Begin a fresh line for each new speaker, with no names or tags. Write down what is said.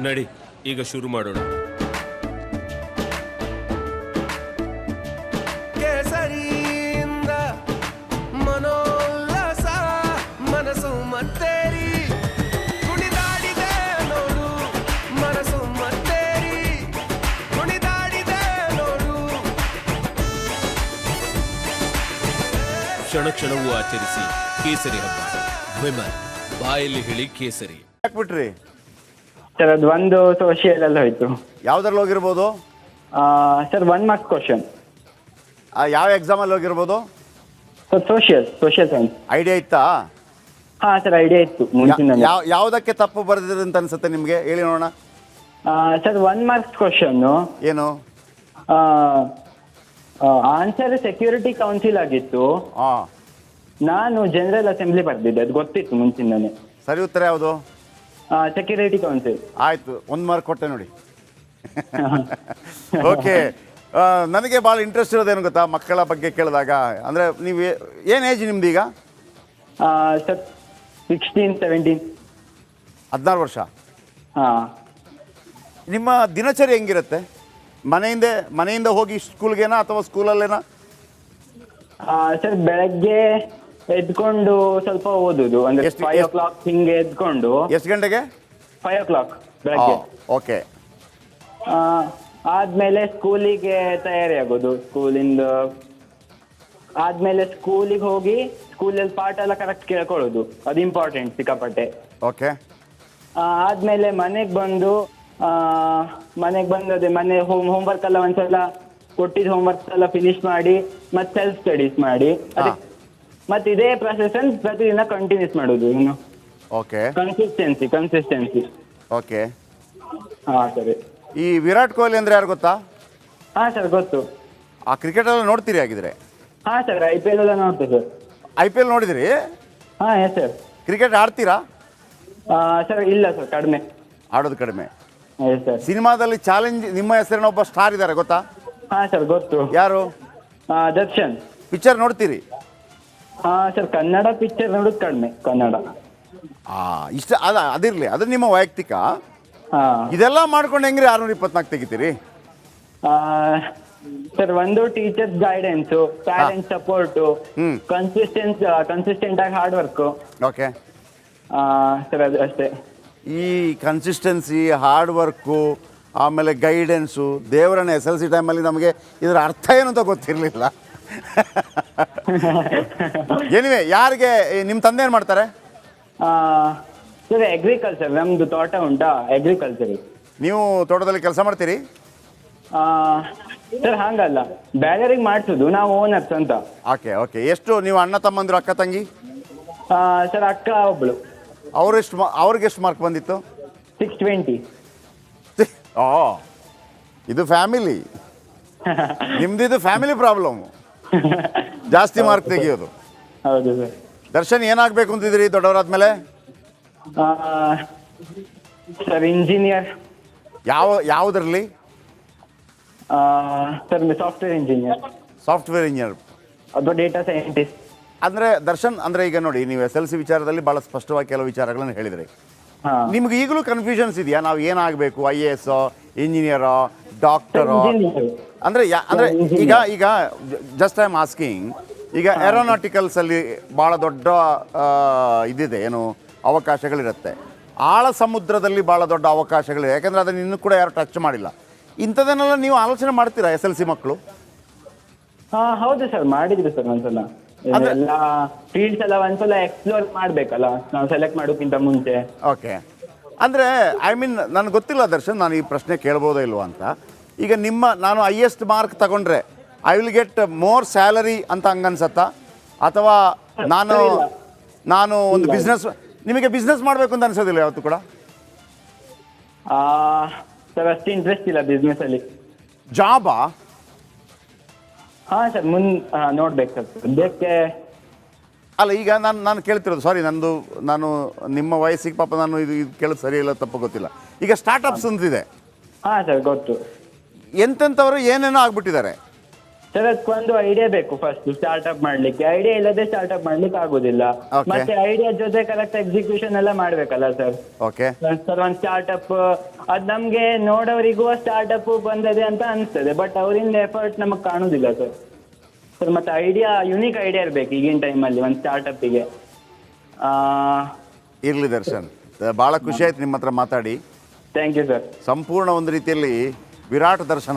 ನಡಿ ಈಗ ಶುರು ಮಾಡೋಣ. ಕೇಸರಿಯಿಂದ ಮನೋಲ್ಲಾಸ ಮನಸ್ಸು ಮತ್ತೇರಿ ಕುಣಿದಾಡಿದೆ ನೋಡು, ಮನಸ್ಸು ಮತ್ತೇರಿ ಕುಣಿದಾಡಿದೆ ನೋಡು. ಕ್ಷಣ ಕ್ಷಣವೂ ಆಚರಿಸಿ ಕೇಸರಿ ಹಬ್ಬ. ವಿಮಲ್ ಬಾಯಲ್ಲಿ ಹೇಳಿ ಕೇಸರಿ.
ಹಾಕ್ಬಿಟ್ರಿ
ಸರ್ ಅದು ಒಂದು ಸೋಷಿಯಲ್ ಅಲ್ಲಿ ಹೋಯ್ತು.
ಯಾವ್ದ್ರಲ್ಲಿ ಹೋಗಿರ್ಬೋದು
ಸರ್ 1 ಮಾರ್ಕ್ಸ್ ಕ್ವಶನ್.
ಯಾವ ಎಕ್ಸಾಮಲ್ಲಿ ಹೋಗಿರ್ಬೋದು?
Sir social science.
ಐಡಿಯಾ ಇತ್ತಾ?
ಹಾ ಸರ್ ಐಡಿಯಾ ಇತ್ತು ಮುಂಚಿನ.
ಯಾವುದಕ್ಕೆ ತಪ್ಪು ಬರೆದಿರಿ ಅಂತ ಅನ್ಸುತ್ತೆ ನಿಮಗೆ? ಹೇಳಿ ನೋಡೋಣ.
ಸರ್ 1 ಮಾರ್ಕ್ಸ್ ಕ್ವಶನ್
ಏನು
ಆನ್ಸರ್ ಸೆಕ್ಯೂರಿಟಿ ಕೌನ್ಸಿಲ್ ಆಗಿತ್ತು.
ಹಾಂ,
ನಾನು ಜನರಲ್ ಅಸೆಂಬ್ಲಿ ಬರ್ದಿದ್ದೆ, ಅದು ಗೊತ್ತಿತ್ತು ಮುಂಚಿಂದಾನೆ.
ಸರಿ ಉತ್ತರ ಯಾವುದು?
Security council.
ಆಯ್ತು, 1 ಮಾರ್ಕ್ ಕೊಟ್ಟೆ ನೋಡಿ. ಓಕೆ, ನನಗೆ ಭಾಳ ಇಂಟ್ರೆಸ್ಟ್ ಇರೋದೇನು ಗೊತ್ತಾ, ಮಕ್ಕಳ ಬಗ್ಗೆ ಕೇಳಿದಾಗ. ಅಂದರೆ ನೀವು ಏನು ಏಜ್ ನಿಮ್ದು ಈಗ?
ಸರ್ 16, 17.
16 ವರ್ಷ.
ಹಾಂ.
ನಿಮ್ಮ ದಿನಚರಿ ಹೆಂಗಿರುತ್ತೆ? ಮನೆಯಿಂದ ಹೋಗಿ ಸ್ಕೂಲ್ಗೇನಾ ಅಥವಾ ಸ್ಕೂಲಲ್ಲೇನಾ?
ಸರ್ ಬೆಳಗ್ಗೆ ಎದ್ಕೊಂಡು ಸ್ವಲ್ಪ ಓದುದು, ಅಂದ್ರೆ 5 o'clock ಹಿಂಗೆ ಎದ್ಕೊಂಡು.
ಎಷ್ಟು ಗಂಟೆಗೆ?
5 o'clock ಬೆಳಗ್ಗೆ.
ಓಕೆ.
ಆದ್ಮೇಲೆ ಸ್ಕೂಲಿಗೆ ತಯಾರಿ ಆಗೋದು. ಸ್ಕೂಲಿಂದ ಆದ್ಮೇಲೆ ಸ್ಕೂಲಿಗೆ ಹೋಗಿ ಸ್ಕೂಲಲ್ಲಿ ಪಾಠ ಎಲ್ಲ ಕರೆಕ್ಟ್ ಕೇಳ್ಕೊಳ್ಳೋದು, ಅದು ಇಂಪಾರ್ಟೆಂಟ್ ಸಿಕ್ಕಾಪಟ್ಟೆ.
ಓಕೆ.
ಆದ್ಮೇಲೆ ಮನೆಗೆ ಬಂದು ಅದೇ ಮನೆ ಹೋಮ್ವರ್ಕ್ ಎಲ್ಲ ಒಂದ್ಸಲ ಕೊಟ್ಟಿದ್ದ ಹೋಮ್ವರ್ಕ್ ಎಲ್ಲ ಫಿನಿಶ್ ಮಾಡಿ ಮತ್ತೆ ಸೆಲ್ಫ್ ಸ್ಟಡೀಸ್ ಮಾಡಿ ಮತ್ತೆ ಇದೇ ಪ್ರೊಸೆಸ್ ಅಲ್ಲಿ ಪ್ರತಿದಿನ ಕಂಟಿನ್ಯೂಸ್ ಮಾಡೋದು. ಇನ್ನು
ಓಕೆ,
ಕನ್ಸಿಸ್ಟೆನ್ಸಿ.
ಓಕೆ.
ಹಾ ಸರಿ.
ಈ ವಿರಾಟ್ ಕೊಹ್ಲಿ ಅಂದ್ರೆ ಯಾರು ಗೊತ್ತಾ?
ಹಾ ಸರ್ ಗೊತ್ತು.
ಆ ಕ್ರಿಕೆಟ್ ಎಲ್ಲ ನೋಡ್ತೀರಿ ಆಗಿದ್ರೆ?
ಹಾ ಸರ್ IPL ಎಲ್ಲ ನೋಡ್ತೇವೆ ಸರ್.
IPL ನೋಡಿದಿರಿ?
ಹಾ ಎಸ್ ಸರ್.
ಕ್ರಿಕೆಟ್ ಆಡ್ತೀರಾ?
ಸರ್ ಇಲ್ಲ ಸರ್, ಕಡಿಮೆ.
ಆಡೋದು ಕಡಿಮೆ.
Yes sir.
ಸಿನಿಮಾದಲ್ಲಿ ಚಾಲೆಂಜ್ ನಿಮ್ಮ ಹೆಸರಿನ ಒಬ್ಬ ಸ್ಟಾರ್ ಇದ್ದಾರೆ ಗೊತ್ತಾ?
ಹಾ ಸರ್ ಗೊತ್ತು.
ಯಾರು?
ದರ್ಶನ್.
ಪಿಕ್ಚರ್ ನೋಡ್ತೀರಿ?
ಹಾ ಸರ್, ಕನ್ನಡ ಪಿಕ್ಚರ್ ನೋಡೋದು ಕಡಿಮೆ. ಕನ್ನಡ
ಇಷ್ಟ ಅದಿರಲಿ, ಅದು ನಿಮ್ಮ ವೈಯಕ್ತಿಕ.
ಹಾ.
ಇದೆಲ್ಲ ಮಾಡ್ಕೊಂಡು ಹೆಂಗ್ರಿ 624 ತೆಗಿತೀರಿ?
ಸರ್ ಒಂದು teachers guidance, parents support, consistent ಆಗಿ ಹಾರ್ಡ್ ವರ್ಕ್.
ಓಕೆ
ಸರ್ ಅದು ಅಷ್ಟೇ.
ಈ ಕನ್ಸಿಸ್ಟೆನ್ಸಿ, ಹಾರ್ಡ್ ವರ್ಕು, ಆಮೇಲೆ ಗೈಡೆನ್ಸು, ದೇವರನ್ನ SLC ಟೈಮಲ್ಲಿ ನಮಗೆ ಇದರ ಅರ್ಥ ಏನು ಅಂತ ಗೊತ್ತಿರಲಿಲ್ಲ. ಏನಿವೆ, ಯಾರಿಗೆ ನಿಮ್ಮ ತಂದೆ ಏನು ಮಾಡ್ತಾರೆ?
ಸರ್ ಅಗ್ರಿಕಲ್ಚರ್, ನಮ್ದು ತೋಟ ಉಂಟಾ, ಅಗ್ರಿಕಲ್ಚರ್.
ನೀವು ತೋಟದಲ್ಲಿ ಕೆಲಸ ಮಾಡ್ತೀರಿ?
ಸರ್ ಹಂಗಲ್ಲ, ಬೇರೆಯವ್ರಿಗೆ ಮಾಡಿಸೋದು, ನಾವು ಓನರ್ಸ್ ಅಂತ.
Okay okay. ಎಷ್ಟು ನೀವು ಅಣ್ಣ ತಮ್ಮಂದಿರು, ಅಕ್ಕ ತಂಗಿ?
ಸರ್ ಅಕ್ಕ ಒಬ್ಳು.
ಅವ್ರಿಗೆ ಎಷ್ಟು ಮಾರ್ಕ್ ಬಂದಿತ್ತು?
620.
ಇದು ಫ್ಯಾಮಿಲಿ, ನಿಮ್ದಿದು ಫ್ಯಾಮಿಲಿ ಪ್ರಾಬ್ಲಮ್. ಜಾಸ್ತಿ ಮಾರ್ಕ್ ತೆಗಿಯೋದು.
ಹೌದು ಸರ್.
ದರ್ಶನ್ ಏನಾಗಬೇಕು ಅಂತಿದ್ರಿ ದೊಡ್ಡವರಾದ್ಮೇಲೆ?
Sir engineer.
ಯಾವುದರಲ್ಲಿ?
Sir software engineer.
Software engineer
ಅಥವಾ ಡೇಟಾ ಸೈಂಟಿಸ್ಟ್.
ಅಂದರೆ ದರ್ಶನ್, ಅಂದರೆ ಈಗ ನೋಡಿ, ನೀವು SLC ವಿಚಾರದಲ್ಲಿ ಭಾಳ ಸ್ಪಷ್ಟವಾಗಿ ಕೆಲವು ವಿಚಾರಗಳನ್ನು ಹೇಳಿದ್ರಿ. ನಿಮ್ಗೆ ಈಗಲೂ ಕನ್ಫ್ಯೂಷನ್ಸ್ ಇದೆಯಾ? ನಾವು ಏನಾಗಬೇಕು, IAS, ಇಂಜಿನಿಯರೋ, ಡಾಕ್ಟರೋ? ಅಂದರೆ ಈಗ ಜಸ್ಟ್ ಐ ಆಮ್ ಆಸ್ಕಿಂಗ್, ಈಗ ಏರೋನಾಟಿಕಲ್ಸಲ್ಲಿ ಭಾಳ ದೊಡ್ಡ ಇದಿದೆ, ಏನು ಅವಕಾಶಗಳಿರುತ್ತೆ. ಆಳ ಸಮುದ್ರದಲ್ಲಿ ಭಾಳ ದೊಡ್ಡ ಅವಕಾಶಗಳಿದೆ, ಯಾಕೆಂದರೆ ಅದನ್ನು ಇನ್ನೂ ಕೂಡ ಯಾರು ಟಚ್ ಮಾಡಿಲ್ಲ. ಇಂಥದನ್ನೆಲ್ಲ ನೀವು ಆಲೋಚನೆ ಮಾಡ್ತೀರಾ SLC ಮಕ್ಕಳು?
ಹೌದು ಸರ್, ಮಾಡಿದ್ರು ಸರ್ ಒಂದ್ಸಲ. ಎಲ್ಲ ಫೀಲ್ಡ್ಸ್ ಎಲ್ಲ ಒಂದ್ಸಲ ಎಕ್ಸ್ಪ್ಲೋರ್ ಮಾಡ್ಬೇಕಲ್ಲ ನಾವು ಸೆಲೆಕ್ಟ್ ಮಾಡೋಕ್ಕಿಂತ ಮುಂಚೆ.
ಓಕೆ. ಅಂದರೆ ನನಗೆ ಗೊತ್ತಿಲ್ಲ ದರ್ಶನ್, ನಾನು ಈ ಪ್ರಶ್ನೆ ಕೇಳ್ಬೋದೋ ಇಲ್ವೋ ಅಂತ. ಈಗ ನಾನು ಹೈಯೆಸ್ಟ್ ಮಾರ್ಕ್ ತಗೊಂಡ್ರೆ I will get more salary ಅಂತ ಹಂಗನ್ಸತ್ತಾ? ಅಥವಾ ನಾನು ಒಂದು ನಿಮಗೆ ಬಿಸ್ನೆಸ್ ಮಾಡಬೇಕು ಅಂತ ಅನ್ಸೋದಿಲ್ಲ ಯಾವತ್ತು ಕೂಡ?
ಸರ್ ಅಷ್ಟು ಇಂಟ್ರೆಸ್ಟ್ ಇಲ್ಲ ಬಿಸ್ನೆಸ್ ಅಲ್ಲಿ.
ಜಾಬಾ?
ಹಾಂ ಸರ್, ನೋಡ್ಬೇಕು ಸರ್ ಸದ್ಯಕ್ಕೆ.
ಅಲ್ಲ, ಈಗ ನಾನು ಕೇಳ್ತಿರೋದು, ಸಾರಿ, ನಾನು ನಿಮ್ಮ ವಯಸ್ಸಿಗೆ ಪಾಪ ನಾನು ಇದು ಕೇಳೋದು ಸರಿ ಇಲ್ಲ ತಪ್ಪು ಗೊತ್ತಿಲ್ಲ. ಈಗ ಸ್ಟಾರ್ಟಪ್ಸ್ ಅಂತಿದೆ.
ಹಾಂ ಸರ್ ಗೊತ್ತು.
ಎಂತೆಂಥವರು ಏನೇನೋ ಆಗ್ಬಿಟ್ಟಿದ್ದಾರೆ.
ಸರ್ ಅದಕ್ಕೊಂದು ಐಡಿಯಾ ಬೇಕು ಫಸ್ಟ್ ಸ್ಟಾರ್ಟ್ಅಪ್ ಮಾಡ್ಲಿಕ್ಕೆ. ಐಡಿಯಾ ಇಲ್ಲದೆ ಸ್ಟಾರ್ಟ್ಅಪ್ ಮಾಡ್ಲಿಕ್ಕೆ ಆಗುದಿಲ್ಲ.
Okay.
ಮತ್ತೆ ಐಡಿಯಾ ಜೊತೆ ಕರೆಕ್ಟ್ ಎಕ್ಸಿಕ್ಯೂಷನ್ ಎಲ್ಲ ಮಾಡ್ಬೇಕಲ್ಲ ಸರ್.
ಓಕೆ
ಸರ್ ಒಂದು ಸ್ಟಾರ್ಟ್ಅಪ್ ಅದ್ ನಮ್ಗೆ ನೋಡೋರಿಗೂ ಸ್ಟಾರ್ಟ್ಅಪ್ ಬಂದಿದೆ ಅಂತ ಅನ್ಸ್ತದೆ, ಬಟ್ ಅವರಿಂದ ಎಫರ್ಟ್ ನಮಗ್ ಕಾಣುದಿಲ್ಲ ಸರ್. ಸರ್ ಮತ್ತೆ ಐಡಿಯಾ ಯುನೀಕ್ ಐಡಿಯಾ ಇರ್ಬೇಕು ಈಗಿನ ಟೈಮಲ್ಲಿ ಒಂದು ಸ್ಟಾರ್ಟ್ಅಪ್ಪಿಗೆ.
ಇರ್ಲಿ ದರ್ಶನ್, ಭಾಳ ಖುಷಿ ಆಯ್ತು ನಿಮ್ಮ ಹತ್ರ ಮಾತಾಡಿ.
Thank you sir.
ಸಂಪೂರ್ಣ ಒಂದು ರೀತಿಯಲ್ಲಿ ವಿರಾಟ್ ದರ್ಶನ